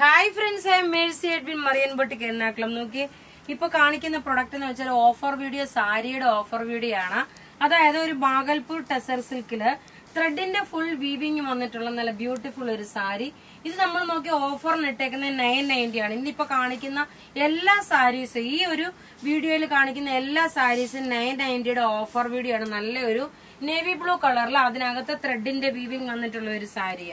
Hi friends, I M Mercy Edwin marine boutique Ernakulam. നോക്കി ഇപ്പൊ കാണിക്കുന്ന പ്രൊഡക്റ്റ് എന്ന് വെച്ചാൽ ഓഫർ വീഡിയോ, സാരിയുടെ ഓഫർ വീഡിയോ ആണ്. അതായത് ഒരു ബാഗൽപൂർ ടെസർ സിൽക്കില് ത്രെഡിന്റെ ഫുൾ വീവിങ് വന്നിട്ടുള്ള നല്ല ബ്യൂട്ടിഫുൾ ഒരു സാരി. ഇത് നമ്മൾ നോക്കി ഓഫറിന് ഇട്ടേക്കുന്ന 990 ആണ്. ഇന്നിപ്പോ കാണിക്കുന്ന എല്ലാ സാരീസും, ഈ ഒരു വീഡിയോയിൽ കാണിക്കുന്ന എല്ലാ സാരീസും 990യുടെ ഓഫർ വീഡിയോ ആണ്. നല്ലൊരു നേവി ബ്ലൂ കളറിൽ അതിനകത്ത് ത്രെഡിന്റെ വീവിങ് വന്നിട്ടുള്ള ഒരു സാരി.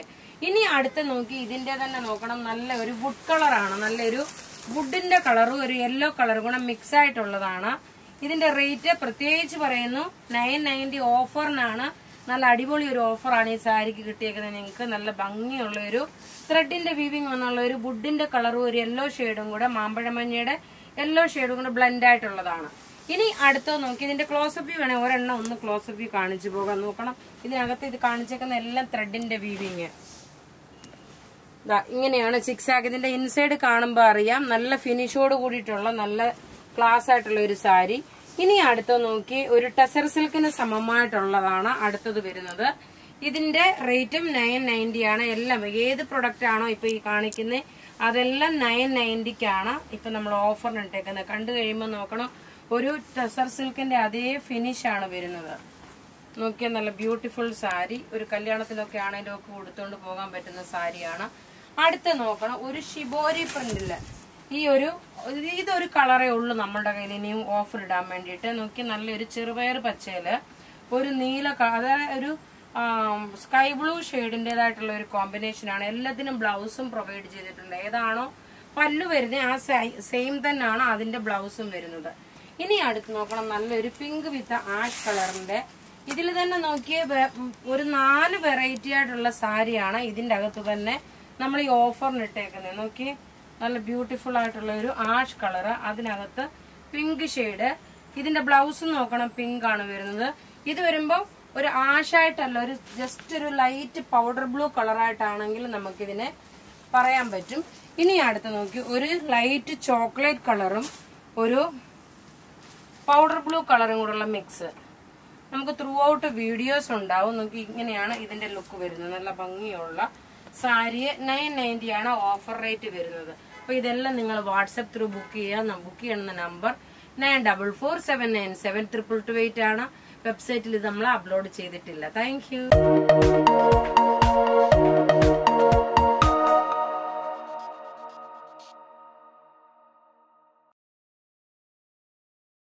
ഇനി അടുത്ത് നോക്കി ഇതിന്റെ തന്നെ നോക്കണം. നല്ല ഒരു വുഡ് കളറാണ്, നല്ലൊരു വുഡിന്റെ കളറും ഒരു യെല്ലോ കളറും കൂടെ മിക്സ് ആയിട്ടുള്ളതാണ്. ഇതിന്റെ റേറ്റ് പ്രത്യേകിച്ച് പറയുന്നു 990 ഓഫറിനാണ്. നല്ല അടിപൊളി ഒരു ഓഫറാണ് ഈ സാരിക്ക് കിട്ടിയേക്കുന്നത്. നിങ്ങൾക്ക് നല്ല ഭംഗിയുള്ള ഒരു ത്രെഡിന്റെ വീവിങ് വന്നുള്ള ഒരു വുഡിന്റെ കളറും ഒരു യെല്ലോ ഷെയ്ഡും കൂടെ, മാമ്പഴമഞ്ഞയുടെ യെല്ലോ ഷെയ്ഡും കൂടെ ബ്ലെൻഡ് ആയിട്ടുള്ളതാണ്. ഇനി അടുത്ത നോക്കി ഇതിന്റെ ക്ലോസപ്പ് വ്യൂ വേണേ ഒരെണ്ണം ഒന്ന് ക്ലോസപ്പ് വ്യൂ കാണിച്ചു പോകാൻ നോക്കണം. ഇതിനകത്ത് ഇത് കാണിച്ചേക്കുന്ന എല്ലാം ത്രെഡിന്റെ വീവിങ് ഇങ്ങനെയാണ് സിക്സാക്ക്. ഇതിന്റെ ഇൻസൈഡ് കാണുമ്പോൾ അറിയാം, നല്ല ഫിനിഷോട് കൂടിയിട്ടുള്ള നല്ല ക്ലാസ് ആയിട്ടുള്ള ഒരു സാരി. ഇനി അടുത്ത നോക്കി ഒരു ടെസർ സിൽക്കിന് സമമായിട്ടുള്ളതാണ് അടുത്തത് വരുന്നത്. ഇതിന്റെ റേറ്റും 990 ആണ്. എല്ലാം ഏത് പ്രൊഡക്റ്റ് ആണോ ഇപ്പൊ ഈ കാണിക്കുന്നത് അതെല്ലാം 990ക്കാണ് ഇപ്പൊ നമ്മൾ ഓഫറിന് ഇട്ടേക്കുന്നത്. കണ്ടു കഴിയുമ്പോൾ നോക്കണം, ഒരു ടെസർ സിൽക്കിന്റെ അതേ ഫിനിഷ് ആണ് വരുന്നത്. നോക്കിയാൽ നല്ല ബ്യൂട്ടിഫുൾ സാരി. ഒരു കല്യാണത്തിലൊക്കെ ആണെങ്കിലും ഒക്കെ കൊടുത്തോണ്ട് പോകാൻ പറ്റുന്ന സാരിയാണ്. അടുത്ത് നോക്കണം, ഒരു ഷിബോരി പ്രിന്റില് ഇതൊരു കളറേ ഉള്ളൂ നമ്മളുടെ കയ്യിൽ ഇനിയും ഓഫർ ഇടാൻ വേണ്ടിയിട്ട്. നോക്കി നല്ലൊരു ചെറുപയർ പച്ചയില് ഒരു നീല, അതായത് ഒരു സ്കൈ ബ്ലൂ ഷെയ്ഡിന്റേതായിട്ടുള്ള ഒരു കോമ്പിനേഷൻ ആണ്. എല്ലാത്തിനും ബ്ലൗസും പ്രൊവൈഡ് ചെയ്തിട്ടുണ്ട്. ഏതാണോ പല്ലു വരുന്നത് ആ സെയിം തന്നെയാണ് അതിന്റെ ബ്ലൗസും വരുന്നത്. ഇനി അടുത്ത് നോക്കണം, നല്ലൊരു പിങ്ക് വിത്ത് ആഷ് കളറിന്റെ. ഇതിൽ തന്നെ നോക്കിയ ഒരു 4 വെറൈറ്റി ആയിട്ടുള്ള സാരിയാണ് ഇതിന്റെ അകത്ത് തന്നെ നമ്മൾ ഈ ഓഫറിന് ഇട്ടേക്കുന്നത്. നോക്കി നല്ല ബ്യൂട്ടിഫുൾ ആയിട്ടുള്ള ഒരു ആഷ് കളറ്, അതിനകത്ത് പിങ്ക് ഷെയ്ഡ്. ഇതിന്റെ ബ്ലൗസ് നോക്കണം, പിങ്ക് ആണ് വരുന്നത്. ഇത് വരുമ്പോ ഒരു ആഷായിട്ടല്ല, ഒരു ജസ്റ്റ് ഒരു ലൈറ്റ് പൗഡർ ബ്ലൂ കളറായിട്ടാണെങ്കിൽ നമുക്കിതിനെ പറയാൻ പറ്റും. ഇനി അടുത്ത് നോക്കി ഒരു ലൈറ്റ് ചോക്ലേറ്റ് കളറും ഒരു പൗഡർ ബ്ലൂ കളറും കൂടെയുള്ള മിക്സ്. നമുക്ക് ത്രൂ ഔട്ട് വീഡിയോസ് ഉണ്ടാവും. നോക്കി ഇങ്ങനെയാണ് ഇതിന്റെ ലുക്ക് വരുന്നത്. നല്ല ഭംഗിയുള്ള സാരി. 990 ആണ് ഓഫർ റേറ്റ് വരുന്നത്. അപ്പൊ ഇതെല്ലാം നിങ്ങൾ വാട്സ്ആപ്പ് ത്രൂ ബുക്ക് ചെയ്യാം. ബുക്ക് ചെയ്യുന്ന നമ്പർ 9447972228 ആണ്. വെബ്സൈറ്റിൽ ഇത് നമ്മൾ അപ്ലോഡ് ചെയ്തിട്ടില്ല. Thank you.